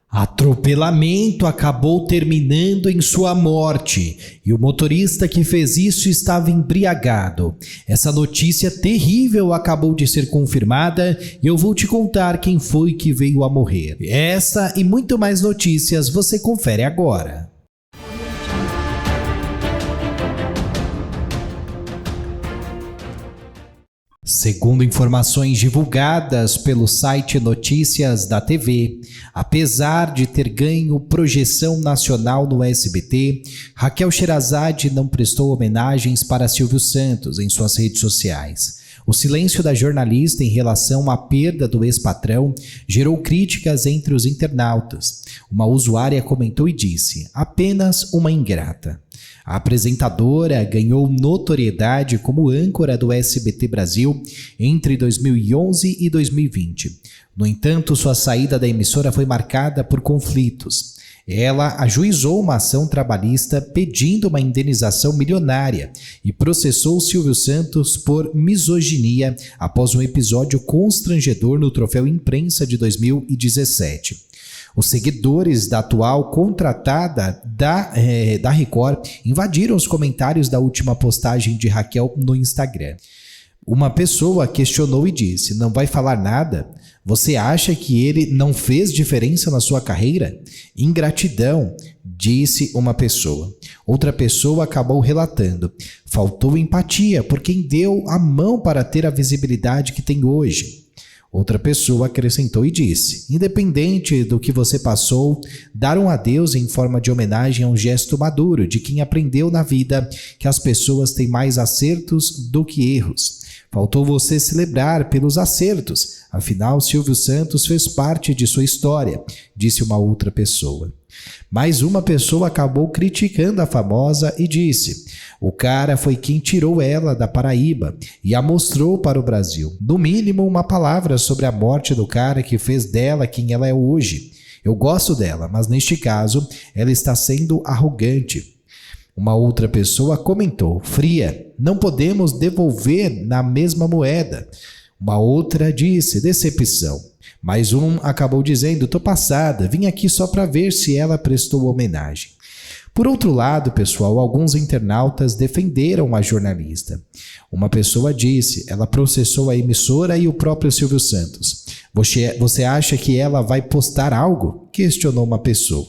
Atropelamento acabou terminando em sua morte e o motorista que fez isso estava embriagado. Essa notícia terrível acabou de ser confirmada e eu vou te contar quem foi que veio a morrer. Essa e muito mais notícias você confere agora. Segundo informações divulgadas pelo site Notícias da TV, apesar de ter ganho projeção nacional no SBT, Raquel Sherazade não prestou homenagens para Silvio Santos em suas redes sociais. O silêncio da jornalista em relação à perda do ex-patrão gerou críticas entre os internautas. Uma usuária comentou e disse: "Apenas uma ingrata". A apresentadora ganhou notoriedade como âncora do SBT Brasil entre 2011 e 2020. No entanto, sua saída da emissora foi marcada por conflitos. Ela ajuizou uma ação trabalhista pedindo uma indenização milionária e processou Silvio Santos por misoginia após um episódio constrangedor no Troféu Imprensa de 2017. Os seguidores da atual contratada da Record invadiram os comentários da última postagem de Raquel no Instagram. Uma pessoa questionou e disse: "Não vai falar nada? Você acha que ele não fez diferença na sua carreira?" "Ingratidão", disse uma pessoa. Outra pessoa acabou relatando: "Faltou empatia por quem deu a mão para ter a visibilidade que tem hoje." Outra pessoa acrescentou e disse: "Independente do que você passou, dar um adeus em forma de homenagem é um gesto maduro de quem aprendeu na vida que as pessoas têm mais acertos do que erros. Faltou você celebrar pelos acertos, afinal Silvio Santos fez parte de sua história", disse uma outra pessoa. Mais uma pessoa acabou criticando a famosa e disse: "O cara foi quem tirou ela da Paraíba e a mostrou para o Brasil. No mínimo uma palavra sobre a morte do cara que fez dela quem ela é hoje. Eu gosto dela, mas neste caso ela está sendo arrogante." Uma outra pessoa comentou: "Fria, não podemos devolver na mesma moeda." Uma outra disse: "Decepção." Mais um acabou dizendo: "Tô passada, vim aqui só para ver se ela prestou homenagem." Por outro lado, pessoal, alguns internautas defenderam a jornalista. Uma pessoa disse: "Ela processou a emissora e o próprio Silvio Santos. Você acha que ela vai postar algo?" questionou uma pessoa.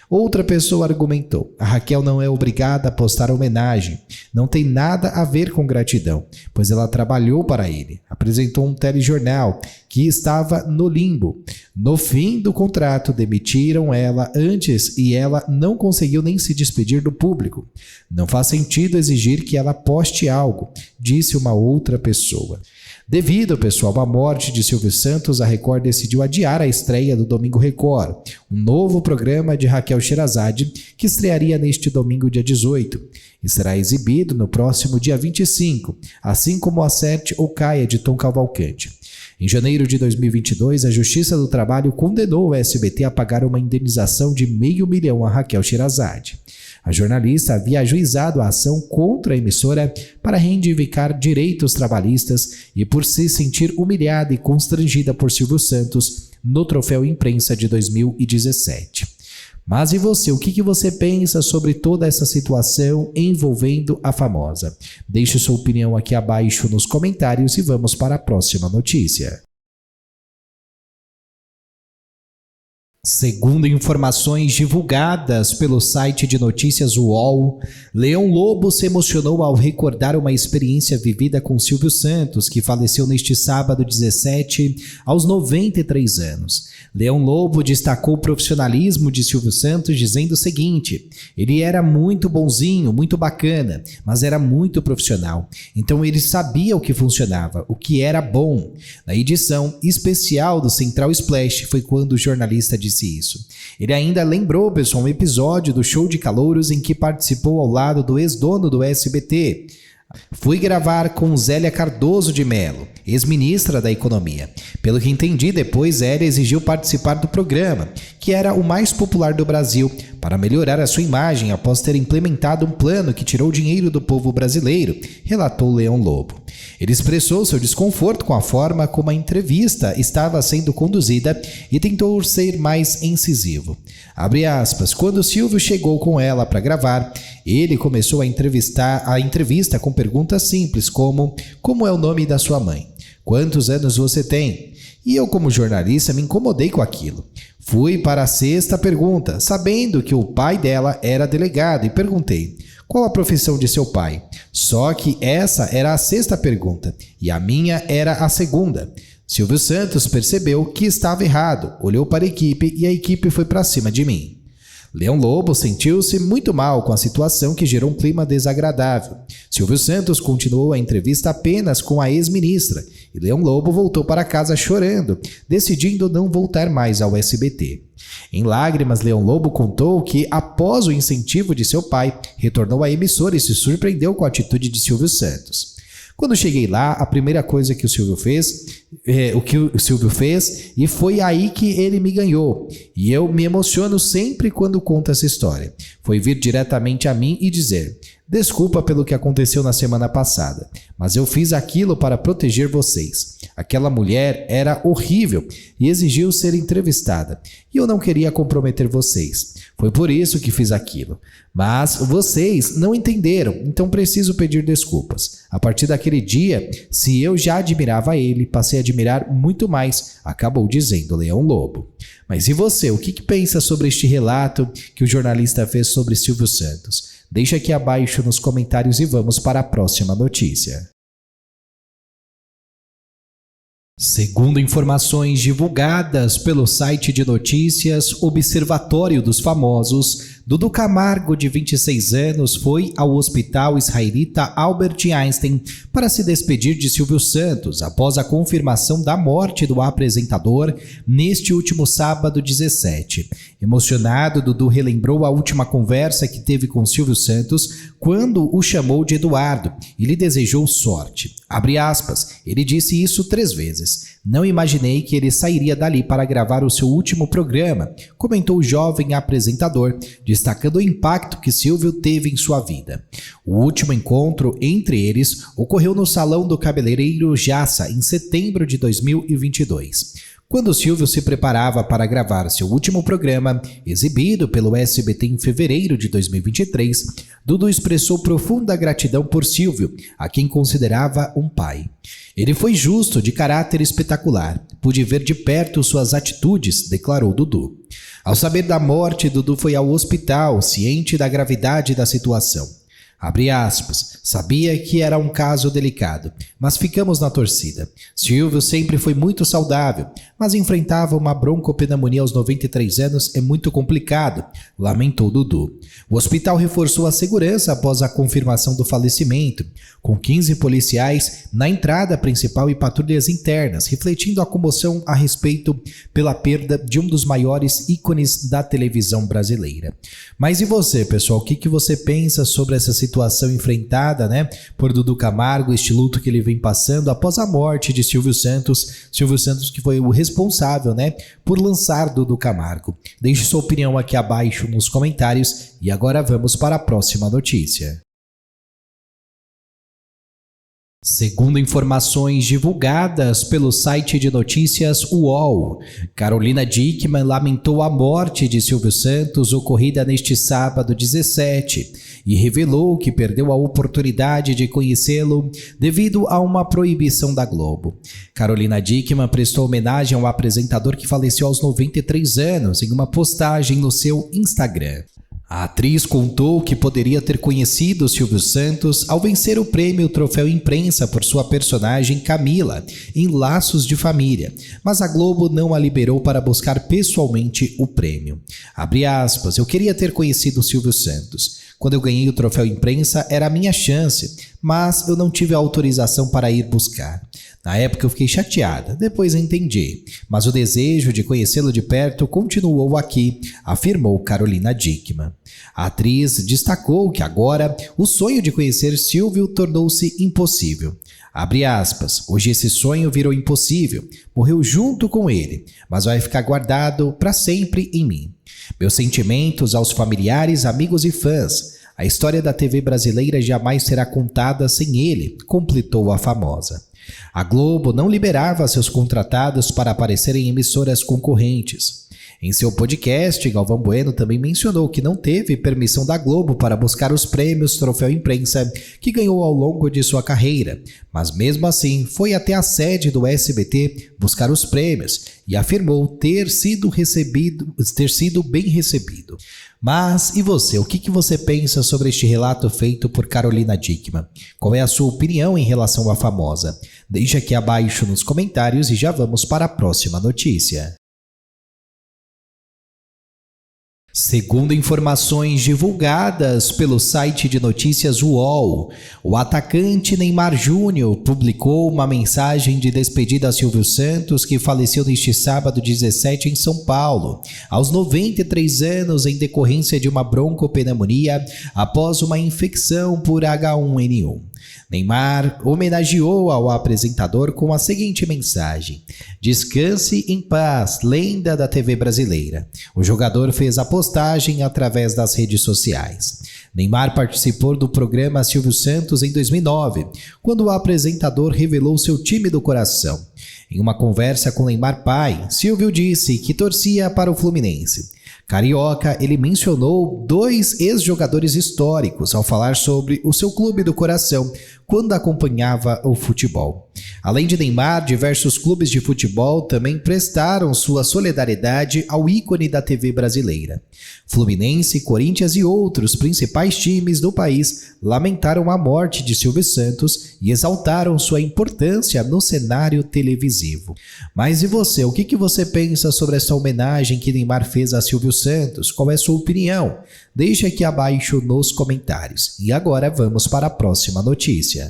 Outra pessoa argumentou: "A Raquel não é obrigada a postar homenagem. Não tem nada a ver com gratidão, pois ela trabalhou para ele. Apresentou um telejornal que estava no limbo. No fim do contrato, demitiram ela antes e ela não conseguiu nem se despedir do público. Não faz sentido exigir que ela poste algo", disse uma outra pessoa. Devido, pessoal, à morte de Silvio Santos, a Record decidiu adiar a estreia do Domingo Record, um novo programa de Raquel Sherazade que estrearia neste domingo, dia 18, e será exibido no próximo dia 25, assim como Acerte ou Caia, de Tom Cavalcante. Em janeiro de 2022, a Justiça do Trabalho condenou o SBT a pagar uma indenização de R$500 mil a Raquel Sherazade. A jornalista havia ajuizado a ação contra a emissora para reivindicar direitos trabalhistas e por se sentir humilhada e constrangida por Silvio Santos no Troféu Imprensa de 2017. Mas e você, o que você pensa sobre toda essa situação envolvendo a famosa? Deixe sua opinião aqui abaixo nos comentários e vamos para a próxima notícia. Segundo informações divulgadas pelo site de notícias UOL, Leão Lobo se emocionou ao recordar uma experiência vivida com Silvio Santos, que faleceu neste sábado 17, aos 93 anos. Leão Lobo destacou o profissionalismo de Silvio Santos, dizendo o seguinte: "Ele era muito bonzinho, muito bacana, mas era muito profissional. Então ele sabia o que funcionava, o que era bom." Na edição especial do Central Splash foi quando o jornalista disse isso. Ele ainda lembrou, pessoal, um episódio do Show de Calouros em que participou ao lado do ex-dono do SBT. "Fui gravar com Zélia Cardoso de Mello, ex-ministra da Economia. Pelo que entendi, depois Zélia exigiu participar do programa, que era o mais popular do Brasil, para melhorar a sua imagem após ter implementado um plano que tirou dinheiro do povo brasileiro, relatou Leão Lobo. Ele expressou seu desconforto com a forma como a entrevista estava sendo conduzida e tentou ser mais incisivo. Abre aspas, quando Silvio chegou com ela para gravar, ele começou a entrevista com perguntas simples como é o nome da sua mãe? Quantos anos você tem? E eu, como jornalista, me incomodei com aquilo. Fui para a sexta pergunta, sabendo que o pai dela era delegado, e perguntei: qual a profissão de seu pai? Só que essa era a sexta pergunta, e a minha era a segunda. Silvio Santos percebeu que estava errado, olhou para a equipe e a equipe foi para cima de mim. Leão Lobo sentiu-se muito mal com a situação que gerou um clima desagradável. Silvio Santos continuou a entrevista apenas com a ex-ministra e Leão Lobo voltou para casa chorando, decidindo não voltar mais ao SBT. Em lágrimas, Leão Lobo contou que, após o incentivo de seu pai, retornou à emissora e se surpreendeu com a atitude de Silvio Santos. Quando cheguei lá, a primeira coisa que o Silvio fez, e foi aí que ele me ganhou. E eu me emociono sempre quando conto essa história. Foi vir diretamente a mim e dizer: desculpa pelo que aconteceu na semana passada, mas eu fiz aquilo para proteger vocês. Aquela mulher era horrível e exigiu ser entrevistada, e eu não queria comprometer vocês. Foi por isso que fiz aquilo. Mas vocês não entenderam, então preciso pedir desculpas. A partir daquele dia, se eu já admirava ele, passei a admirar muito mais, acabou dizendo Leão Lobo. Mas e você, o que pensa sobre este relato que o jornalista fez sobre Silvio Santos? Deixa aqui abaixo nos comentários e vamos para a próxima notícia. Segundo informações divulgadas pelo site de notícias Observatório dos Famosos, Dudu Camargo, de 26 anos, foi ao hospital israelita Albert Einstein para se despedir de Silvio Santos após a confirmação da morte do apresentador neste último sábado 17. Emocionado, Dudu relembrou a última conversa que teve com Silvio Santos quando o chamou de Eduardo e lhe desejou sorte. Abre aspas, ele disse isso 3 vezes. Não imaginei que ele sairia dali para gravar o seu último programa, comentou o jovem apresentador, destacando o impacto que Silvio teve em sua vida. O último encontro entre eles ocorreu no Salão do Cabeleireiro Jassa, em setembro de 2022. Quando Silvio se preparava para gravar seu último programa, exibido pelo SBT em fevereiro de 2023, Dudu expressou profunda gratidão por Silvio, a quem considerava um pai. Ele foi justo, de caráter espetacular. Pude ver de perto suas atitudes, declarou Dudu. Ao saber da morte, Dudu foi ao hospital, ciente da gravidade da situação. Abre aspas, sabia que era um caso delicado, mas ficamos na torcida. Silvio sempre foi muito saudável, mas enfrentava uma broncopneumonia aos 93 anos, é muito complicado, lamentou Dudu. O hospital reforçou a segurança após a confirmação do falecimento, com 15 policiais na entrada principal e patrulhas internas, refletindo a comoção a respeito pela perda de um dos maiores ícones da televisão brasileira. Mas e você, pessoal, o que você pensa sobre essa situação enfrentada, por Dudu Camargo, este luto que ele vem passando após a morte de Silvio Santos que foi o responsável, por lançar Dudu Camargo. Deixe sua opinião aqui abaixo nos comentários e agora vamos para a próxima notícia. Segundo informações divulgadas pelo site de notícias UOL, Carolina Dickmann lamentou a morte de Silvio Santos ocorrida neste sábado 17 e revelou que perdeu a oportunidade de conhecê-lo devido a uma proibição da Globo. Carolina Dickmann prestou homenagem ao apresentador que faleceu aos 93 anos em uma postagem no seu Instagram. A atriz contou que poderia ter conhecido Silvio Santos ao vencer o prêmio Troféu Imprensa por sua personagem Camila, em Laços de Família, mas a Globo não a liberou para buscar pessoalmente o prêmio. Abre aspas, eu queria ter conhecido Silvio Santos. Quando eu ganhei o Troféu Imprensa era a minha chance, mas eu não tive a autorização para ir buscar. Na época eu fiquei chateada, depois entendi, mas o desejo de conhecê-lo de perto continuou aqui, afirmou Carolina Dickmann. A atriz destacou que agora o sonho de conhecer Silvio tornou-se impossível. Abre aspas, hoje esse sonho virou impossível, morreu junto com ele, mas vai ficar guardado para sempre em mim. Meus sentimentos aos familiares, amigos e fãs. A história da TV brasileira jamais será contada sem ele, completou a famosa. A Globo não liberava seus contratados para aparecerem em emissoras concorrentes. Em seu podcast, Galvão Bueno também mencionou que não teve permissão da Globo para buscar os prêmios Troféu Imprensa que ganhou ao longo de sua carreira, mas mesmo assim foi até a sede do SBT buscar os prêmios e afirmou ter sido bem recebido. Mas e você, o que você pensa sobre este relato feito por Carolina Dickmann? Qual é a sua opinião em relação à famosa? Deixe aqui abaixo nos comentários e já vamos para a próxima notícia. Segundo informações divulgadas pelo site de notícias UOL, o atacante Neymar Júnior publicou uma mensagem de despedida a Silvio Santos, que faleceu neste sábado 17 em São Paulo, aos 93 anos em decorrência de uma broncopneumonia após uma infecção por H1N1. Neymar homenageou ao apresentador com a seguinte mensagem: descanse em paz, lenda da TV brasileira. O jogador fez a postagem através das redes sociais. Neymar participou do programa Silvio Santos em 2009, quando o apresentador revelou seu time do coração. Em uma conversa com Neymar pai, Silvio disse que torcia para o Fluminense. Carioca, ele mencionou 2 ex-jogadores históricos ao falar sobre o seu clube do coração quando acompanhava o futebol. Além de Neymar, diversos clubes de futebol também prestaram sua solidariedade ao ícone da TV brasileira. Fluminense, Corinthians e outros principais times do país lamentaram a morte de Silvio Santos e exaltaram sua importância no cenário televisivo. Mas e você, o que você pensa sobre essa homenagem que Neymar fez a Silvio Santos? Qual é a sua opinião? Deixe aqui abaixo nos comentários. E agora vamos para a próxima notícia.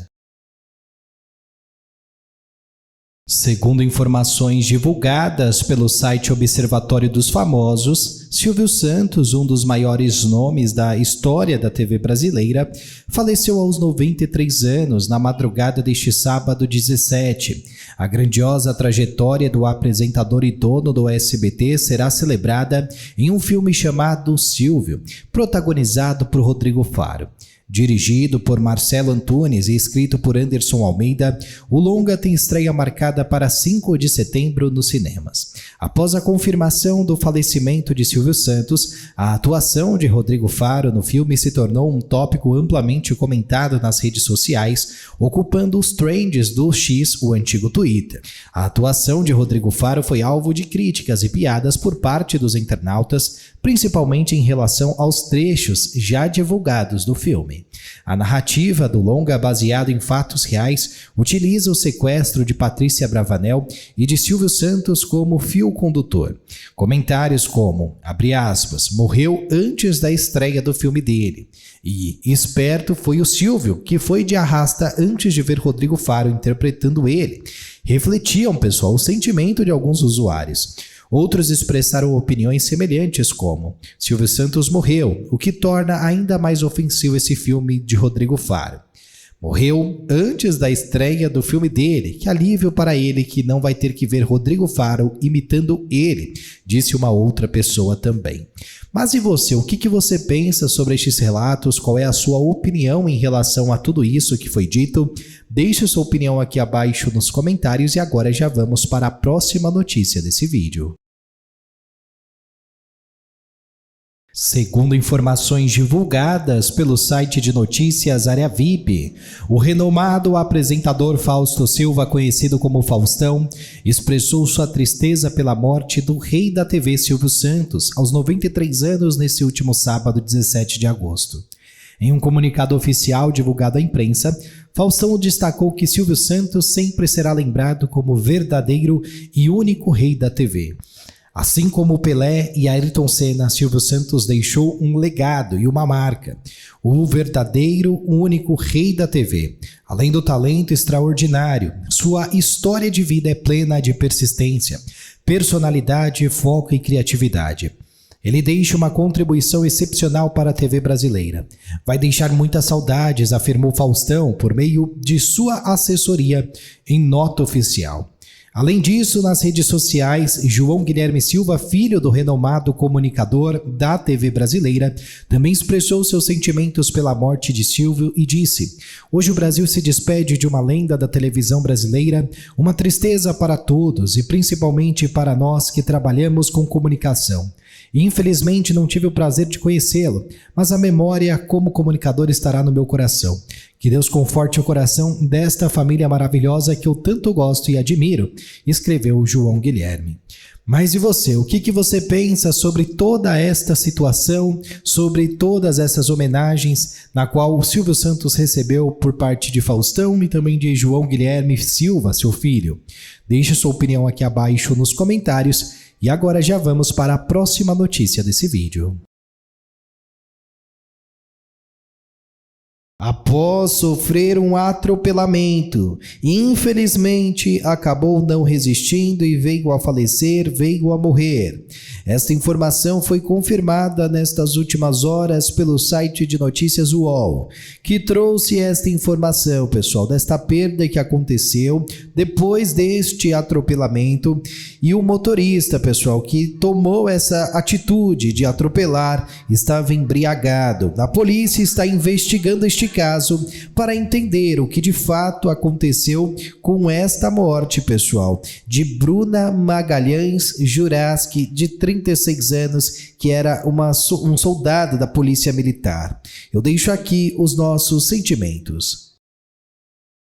Segundo informações divulgadas pelo site Observatório dos Famosos, Silvio Santos, um dos maiores nomes da história da TV brasileira, faleceu aos 93 anos na madrugada deste sábado 17. A grandiosa trajetória do apresentador e dono do SBT será celebrada em um filme chamado Silvio, protagonizado por Rodrigo Faro. Dirigido por Marcelo Antunes e escrito por Anderson Almeida, o longa tem estreia marcada para 5 de setembro nos cinemas. Após a confirmação do falecimento de Silvio Santos, a atuação de Rodrigo Faro no filme se tornou um tópico amplamente comentado nas redes sociais, ocupando os trends do X, o antigo Twitter. A atuação de Rodrigo Faro foi alvo de críticas e piadas por parte dos internautas, principalmente em relação aos trechos já divulgados do filme. A narrativa do longa, baseado em fatos reais, utiliza o sequestro de Patrícia Bravanel e de Silvio Santos como fio condutor. Comentários como, abre aspas, morreu antes da estreia do filme dele. E esperto foi o Silvio, que foi de arrasta antes de ver Rodrigo Faro interpretando ele. Refletiam, pessoal, o sentimento de alguns usuários. Outros expressaram opiniões semelhantes como Silvio Santos morreu, o que torna ainda mais ofensivo esse filme de Rodrigo Faro. Morreu antes da estreia do filme dele, que alívio para ele que não vai ter que ver Rodrigo Faro imitando ele, disse uma outra pessoa também. Mas e você, o que você pensa sobre estes relatos? Qual é a sua opinião em relação a tudo isso que foi dito? Deixe sua opinião aqui abaixo nos comentários e agora já vamos para a próxima notícia desse vídeo. Segundo informações divulgadas pelo site de notícias Área VIP, o renomado apresentador Fausto Silva, conhecido como Faustão, expressou sua tristeza pela morte do rei da TV Silvio Santos, aos 93 anos nesse último sábado, 17 de agosto. Em um comunicado oficial divulgado à imprensa, Faustão destacou que Silvio Santos sempre será lembrado como verdadeiro e único rei da TV. Assim como Pelé e Ayrton Senna, Silvio Santos deixou um legado e uma marca, o verdadeiro, único rei da TV. Além do talento extraordinário, sua história de vida é plena de persistência, personalidade, foco e criatividade. Ele deixa uma contribuição excepcional para a TV brasileira. Vai deixar muitas saudades, afirmou Faustão por meio de sua assessoria em nota oficial. Além disso, nas redes sociais, João Guilherme Silva, filho do renomado comunicador da TV brasileira, também expressou seus sentimentos pela morte de Silvio e disse: "Hoje o Brasil se despede de uma lenda da televisão brasileira, uma tristeza para todos e principalmente para nós que trabalhamos com comunicação. Infelizmente não tive o prazer de conhecê-lo, mas a memória como comunicador estará no meu coração. Que Deus conforte o coração desta família maravilhosa que eu tanto gosto e admiro", escreveu João Guilherme. Mas e você? O que você pensa sobre toda esta situação, sobre todas essas homenagens na qual o Silvio Santos recebeu por parte de Faustão e também de João Guilherme Silva, seu filho? Deixe sua opinião aqui abaixo nos comentários. E agora já vamos para a próxima notícia desse vídeo. Após sofrer um atropelamento, infelizmente acabou não resistindo e veio a falecer, veio a morrer. Esta informação foi confirmada nestas últimas horas pelo site de notícias UOL, que trouxe esta informação, pessoal, desta perda que aconteceu depois deste atropelamento e o motorista, pessoal, que tomou essa atitude de atropelar, estava embriagado. A polícia está investigando este caso para entender o que de fato aconteceu com esta morte, pessoal, de Bruna Magalhães Juraski, de 36 anos, que era um soldado da Polícia Militar. Eu deixo aqui os nossos sentimentos.